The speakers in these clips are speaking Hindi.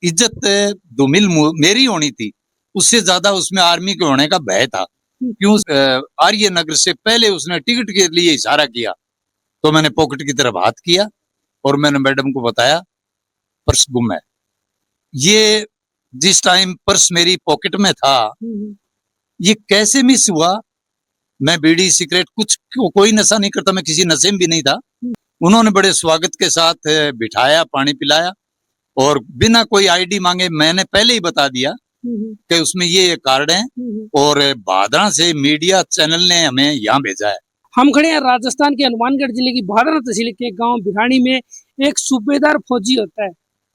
इज्जत धूमिल मेरी होनी थी, उससे ज्यादा उसमें आर्मी के होने का भय था। क्यों? आर्य नगर से पहले उसने टिकट के लिए इशारा किया, तो मैंने पॉकेट की तरफ हाथ किया और मैंने मैडम को बताया पर्स गुम है। ये जिस टाइम पर्स मेरी पॉकेट में था, ये कैसे मिस हुआ? मैं बीड़ी सिगरेट कुछ कोई नशा नहीं करता, मैं किसी नशे में भी नहीं था। उन्होंने बड़े स्वागत के साथ बिठाया, पानी पिलाया और बिना कोई आईडी मांगे मैंने पहले ही बता दिया कि उसमें ये कार्ड है और भादरा से मीडिया चैनल ने हमें यहाँ भेजा है। हम खड़े हैं राजस्थान के हनुमानगढ़ जिले की भादरा तहसील के गांव भिरानी में। एक सूबेदार फौजी होता है,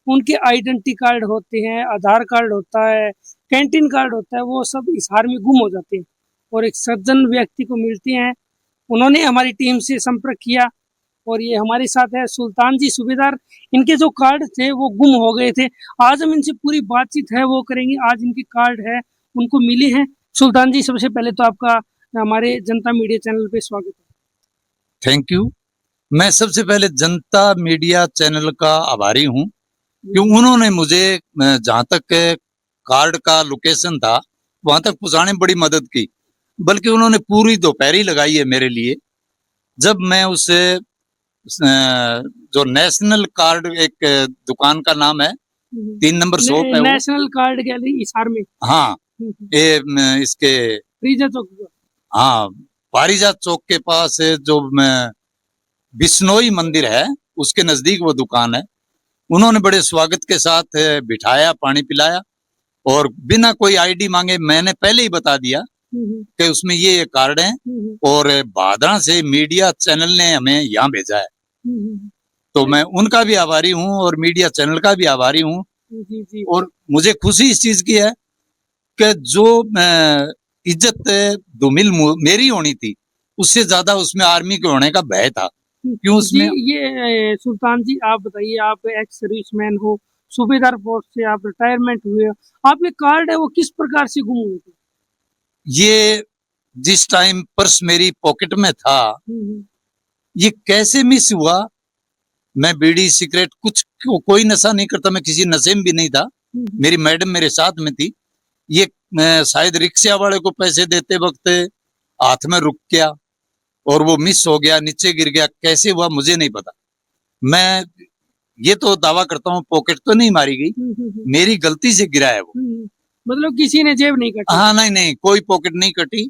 उनके आइडेंटिटी कार्ड होते हैं, आधार कार्ड होता है, कैंटीन कार्ड होता है, वो सब इस हार में गुम हो जाते हैं और एक सज्जन व्यक्ति को मिलते हैं। उन्होंने हमारी टीम से संपर्क किया और ये हमारे साथ है सुल्तान जी सूबेदार। इनके जो कार्ड थे वो गुम हो गए थे। आज हम इनसे पूरी बातचीत है वो करेंगे। आज इनके कार्ड है उनको मिले हैं। सुल्तान जी, सबसे पहले तो आपका हमारे जनता मीडिया चैनल पे स्वागत है। Thank you. मैं सबसे पहले जनता मीडिया चैनल का आभारी हूँ कि उन्होंने मुझे जहाँ तक कार्ड का लोकेशन था वहां तक पहुंचाने में बड़ी मदद की, बल्कि उन्होंने पूरी दोपहरी लगाई है मेरे लिए। जब मैं उस जो नेशनल कार्ड, एक दुकान का नाम है, 3 नंबर शॉप है नेशनल कार्ड गैलरी हिसार में। हाँ, ये इसके पारिजात चौक। हाँ, पारिजात चौक के पास जो बिश्नोई मंदिर है उसके नजदीक वो दुकान है। उन्होंने बड़े स्वागत के साथ बिठाया, पानी पिलाया और बिना कोई आईडी मांगे मैंने पहले ही बता दिया कि उसमें ये कार्ड है और भादरा से मीडिया चैनल ने हमें यहाँ भेजा है। तो मैं उनका भी आभारी हूँ और मीडिया चैनल का भी आभारी हूँ। और मुझे खुशी इस चीज की है कि जो इज्जत धूमिल मेरी होनी थी, उससे ज्यादा उसमें आर्मी के होने का भय था। क्यों? उसमें ये सुल्तान जी, आप बताइए, आप एक्स सर्विसमैन हो, सूबेदार पोस्ट से आप रिटायरमेंट हुए हो, आपके कार्ड है वो किस प्रकार से गुम हुए थे? ये जिस टाइम पर्स मेरी पॉकेट में था, ये कैसे मिस हुआ? मैं बीड़ी सिगरेट कुछ कोई नशा नहीं करता, मैं किसी नशे में भी नहीं था। मेरी मैडम मेरे साथ में थी। ये शायद रिक्शा वाले को पैसे देते वक्त हाथ में रुक गया और वो मिस हो गया, नीचे गिर गया। कैसे हुआ मुझे नहीं पता। मैं ये तो दावा करता हूँ पॉकेट तो नहीं मारी गई, मेरी गलती से गिरा है वो। मतलब किसी ने जेब नहीं कटी? हाँ, नहीं नहीं, कोई पॉकेट नहीं कटी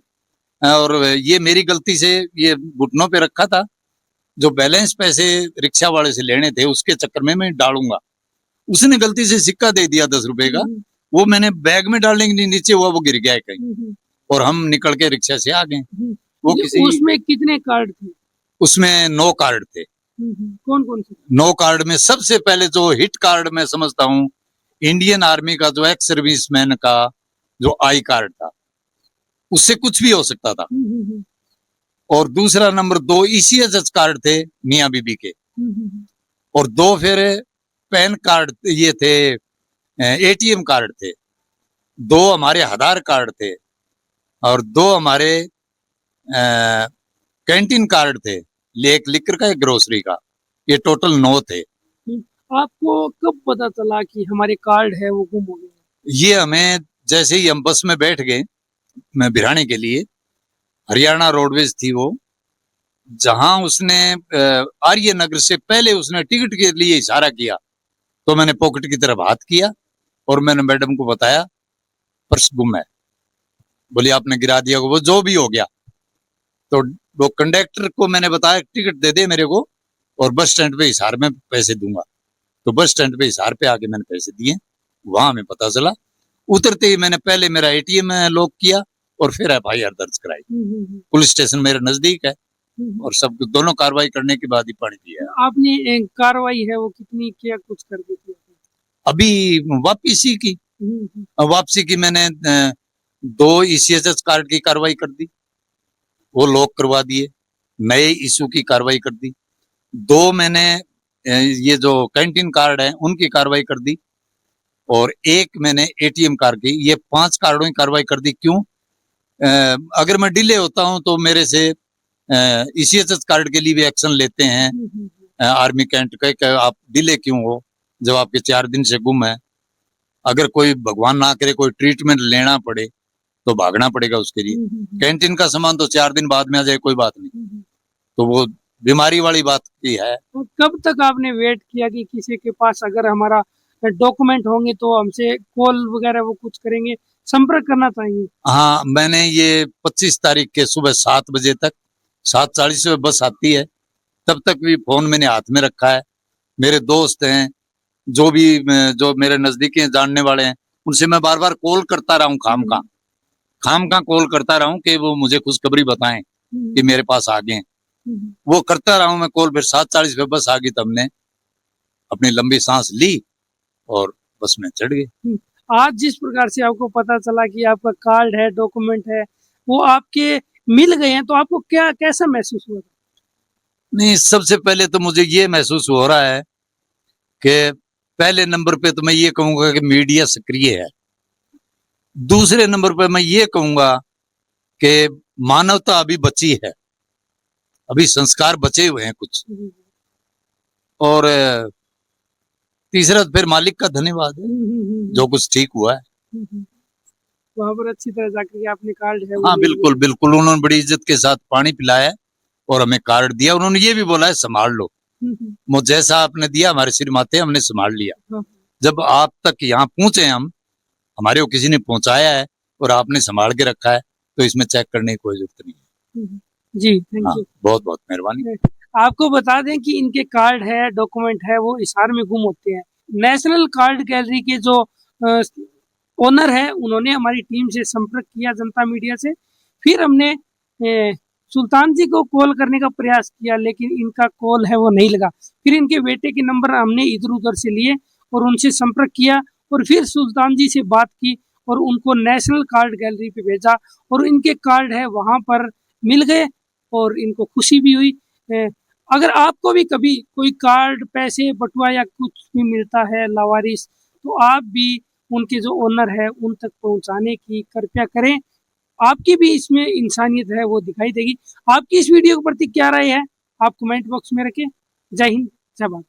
और ये मेरी गलती से ये घुटनों पे रखा था। जो बैलेंस पैसे रिक्शा वाले से लेने थे उसके चक्कर में मैं डालूंगा, उसने गलती से सिक्का दे दिया 10 रुपए का। वो मैंने बैग में डालने के नीचे हुआ, वो गिर गया है कहीं और हम निकल के रिक्शा से आ गए। वो किसी उसमें कितने कार्ड थे? उसमें 9 कार्ड थे। कौन कौन से? 9 कार्ड में सबसे पहले जो हिट कार्ड मैं समझता हूँ, इंडियन आर्मी का जो एक्स सर्विसमैन का जो आई कार्ड था, उससे कुछ भी हो सकता था। और दूसरा नंबर 2 ईसीएचएस कार्ड थे मियाँ बीबी के और 2 फिर पैन कार्ड ये थे, एटीएम कार्ड थे। 2 हमारे आधार कार्ड थे और 2 हमारे कैंटीन कार्ड थे, एक लिकर का, एक ग्रोसरी का। ये टोटल 9 थे। आपको कब पता चला कि हमारे कार्ड है वो गुम हो गए? ये हमें जैसे ही हम बस में बैठ गए मैं भिरानी के लिए, हरियाणा रोडवेज थी वो, जहां उसने आर्य नगर से पहले उसने टिकट के लिए इशारा किया, तो मैंने पॉकेट की तरफ हाथ किया और मैंने मैडम को बताया पर्स गुम है। बोली आपने गिरा दिया, वो जो भी हो गया। तो वो कंडक्टर को मैंने बताया टिकट दे दे मेरे को और बस स्टैंड पे हिसार में पैसे दूंगा। तो बस स्टैंड पे हिसार पे आके मैंने पैसे दिए। वहां हमें पता चला, उतरते ही मैंने पहले मेरा एटीएम लॉक किया और फिर एफआईआर दर्ज कराई। पुलिस स्टेशन मेरे नजदीक है और सब दोनों कार्रवाई करने के बाद ही पानी दिया। आपने कार्रवाई है वो कितनी क्या कुछ कर दी थी? अभी वापसी की, वापसी की मैंने 2 ईसीएचएस कार्ड की कार्रवाई कर दी, वो लॉक करवा दिए। नए इशू की कार्रवाई कर दी। 2 मैंने ये जो कैंटीन कार्ड है उनकी कार्रवाई कर दी और 1 मैंने एटीएम कार्ड की। ये 5 कार्डों की कार्रवाई कर दी। क्यों? अगर मैं डिले होता हूं तो मेरे से ईसीएचएस कार्ड के लिए भी एक्शन लेते हैं आर्मी कैंट का, आप डिले क्यों हो जब आपके 4 दिन से गुम है। अगर कोई भगवान ना करे कोई ट्रीटमेंट लेना पड़े तो भागना पड़ेगा उसके लिए। कैंटीन का सामान तो 4 दिन बाद में आ जाए कोई बात नहीं, तो वो बीमारी वाली बात की है। तो कब तक आपने वेट किया कि किसी के पास अगर हमारा डॉक्यूमेंट होंगे तो हमसे कॉल वगैरह वो कुछ करेंगे, संपर्क करना चाहेंगे? हाँ, मैंने ये 25 तारीख के सुबह 7 बजे तक 7:40 में बस आती है, तब तक भी फोन मैंने हाथ में रखा है। मेरे दोस्त हैं, जो मेरे नजदीकी जानने वाले हैं, उनसे मैं बार बार कॉल करता रहा हूँ, खाम का कॉल करता रहा हूँ कि वो मुझे खुशखबरी बताएं कि मेरे पास आ गए। वो करता रहा हूँ मैं कॉल। फिर 7:40 पे बस आ गई, तब हमने अपनी लंबी सांस ली और बस में चढ़ गए। आज जिस प्रकार से आपको पता चला कि आपका कार्ड है, डॉक्यूमेंट है, वो आपके मिल गए हैं, तो आपको क्या कैसा महसूस हुआ? नहीं, सबसे पहले तो मुझे ये महसूस हो रहा है कि पहले नंबर पे तो मैं ये कहूंगा कि मीडिया सक्रिय है। दूसरे नंबर पे मैं ये कहूंगा कि मानवता अभी बची है, अभी संस्कार बचे हुए हैं कुछ। और तीसरा फिर मालिक का धन्यवाद है, जो कुछ ठीक हुआ है। वहां पर अच्छी तरह जाकर आपने कार्ड है? हाँ, बिल्कुल बिल्कुल, उन्होंने बड़ी इज्जत के साथ पानी पिलाया और हमें कार्ड दिया। उन्होंने ये भी बोला है संभाल लो, वो जैसा आपने दिया हमारे सिर माथे हमने संभाल लिया। जब आप तक यहाँ पहुंचे हम, हमारे को किसी ने पहुंचाया है और आपने संभाल के रखा है, तो इसमें चेक करने की कोई जरूरत नहीं है। जी, थैंक यू। बहुत बहुत मेहरबानी। आपको बता दें कि इनके कार्ड है, डॉक्यूमेंट है, वो हिसार में गुम होते हैं। नेशनल कार्ड गैलरी के जो ओनर है, उन्होंने हमारी टीम से संपर्क किया, जनता मीडिया से। फिर हमने सुल्तान जी को कॉल करने का प्रयास किया, लेकिन इनका कॉल है वो नहीं लगा। फिर इनके बेटे के नंबर हमने इधर उधर से लिए और उनसे संपर्क किया और फिर सुल्तान जी से बात की और उनको नेशनल कार्ड गैलरी पे भेजा और इनके कार्ड है वहां पर मिल गए और इनको खुशी भी हुई। अगर आपको भी कभी कोई कार्ड, पैसे, बटुआ या कुछ भी मिलता है लावारिस, तो आप भी उनके जो ओनर है उन तक पहुंचाने की कृपया करें। आपकी भी इसमें इंसानियत है वो दिखाई देगी। आपकी इस वीडियो के प्रति क्या राय है, आप कमेंट बॉक्स में रखें। जय हिंद, जय भारत।